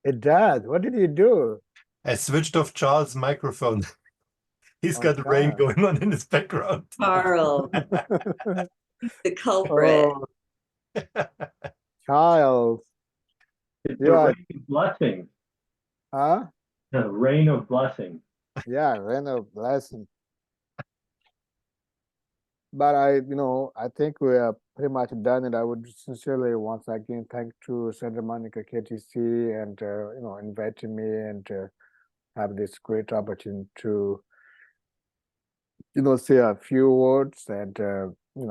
It does. What did you do? I switched off Charles' microphone. He's Oh, got rain God. going on in his background. Carl, the culprit. Oh, child. It's You a are, rain of blessings. huh? The rain of blessings. Yeah, rain of blessing. But I think we are pretty much done, and I would sincerely once again thank to Santa Monica KTC and inviting me and have this great opportunity to say a few words. And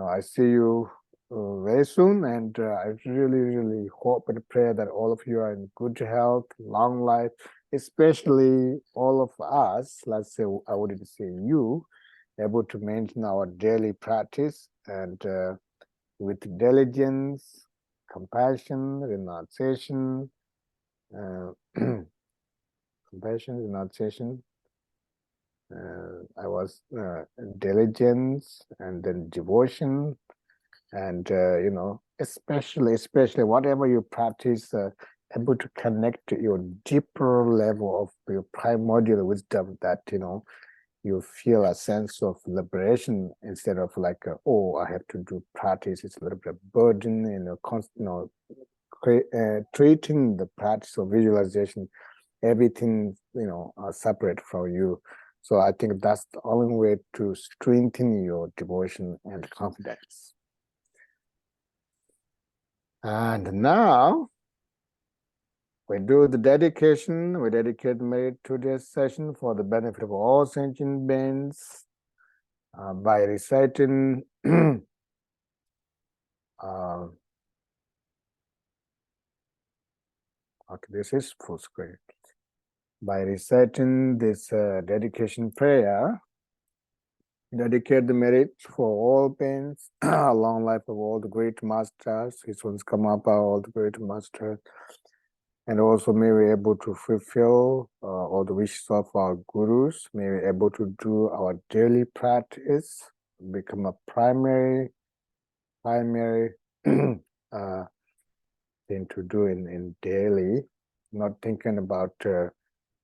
I see you very soon, and I really hope and pray that all of you are in good health, long life, especially all of us. Let's say I wouldn't say you, able to maintain our daily practice and with diligence, compassion, renunciation, compassion, renunciation. I was diligence and then devotion, and especially whatever you practice, able to connect to your deeper level of your primordial wisdom, that you feel a sense of liberation instead of like, oh, I have to do practice. It's a little bit of burden, treating the practice of visualization, everything, separate from you. So I think that's the only way to strengthen your devotion and confidence. And now we do the dedication. We dedicate today's session for the benefit of all sentient beings by reciting okay, this is full screen. By reciting this dedication prayer, dedicate the merit for all beings, long life of all the great masters, his ones come up, all the great masters, and also may we able to fulfill all the wishes of our gurus, may we able to do our daily practice, become a primary thing to do in daily, not thinking about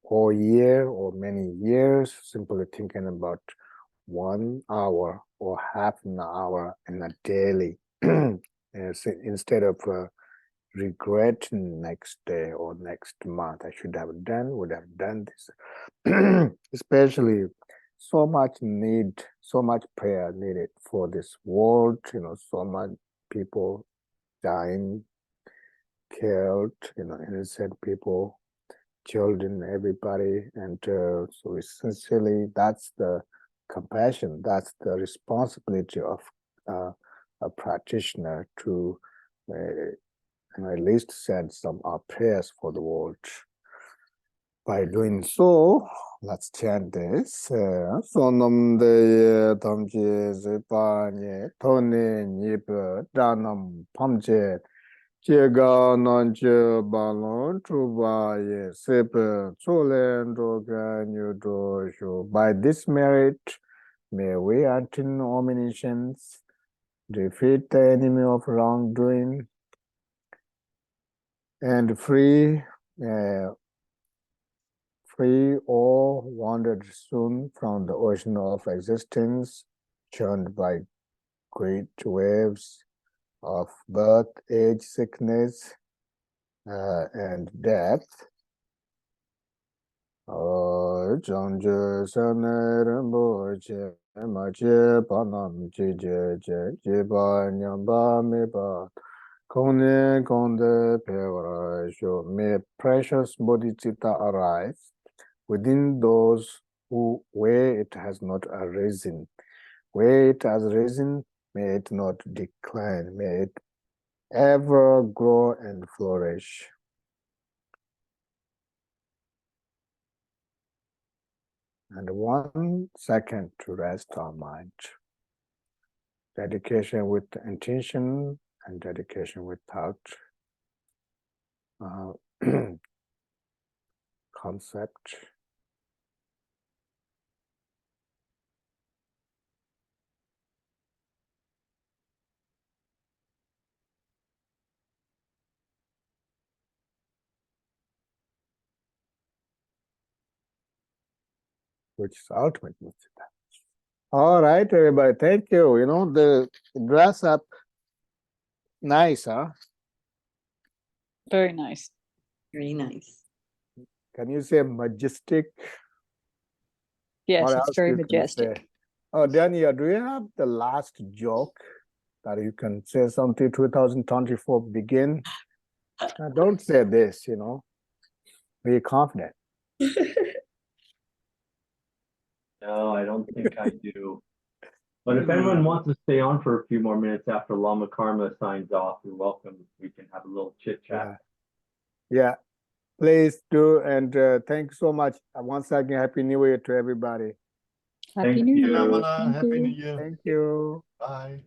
whole year or many years, simply thinking about 1 hour or half an hour in a daily, instead of regretting next day or next month. I would have done this. Especially so much prayer needed for this world, so much people dying, killed, innocent people, children, everybody. And so essentially that's the compassion, that's the responsibility of a practitioner to at least send some prayers for the world. By doing so, let's chant this. Sonam de tamje zepanye tone nipa danam pamje jega nanche balon trubaye sepe cholen doga nyudo shu. By this merit, may we attain omniscience, defeat the enemy of wrongdoing, and free all wandered soon from the ocean of existence, churned by great waves of birth, age, sickness, and death. May precious bodhicitta arise within those where it has not arisen. Weight has risen, may it not decline, may it ever grow and flourish. And 1 second to rest our mind. Dedication with intention and dedication without concept. Which is ultimate mudita. All right, everybody. Thank you. You know, the dress up nice, huh? Very nice. Very nice. Can you say majestic? Yes, What it's else very you can majestic. say? Oh, Daniel, do you have the last joke that you can say something 2024 begin? Now, don't say this, you know. Be confident. No, I don't think I do. But if anyone wants to stay on for a few more minutes after Lama Karma signs off, you're welcome. We can have a little chit chat. Yeah, please do. And thanks so much. Once again, Happy New Year to everybody. Happy Thank New you. Year. Ramana, Thank Happy you. New Year. Thank you. Bye.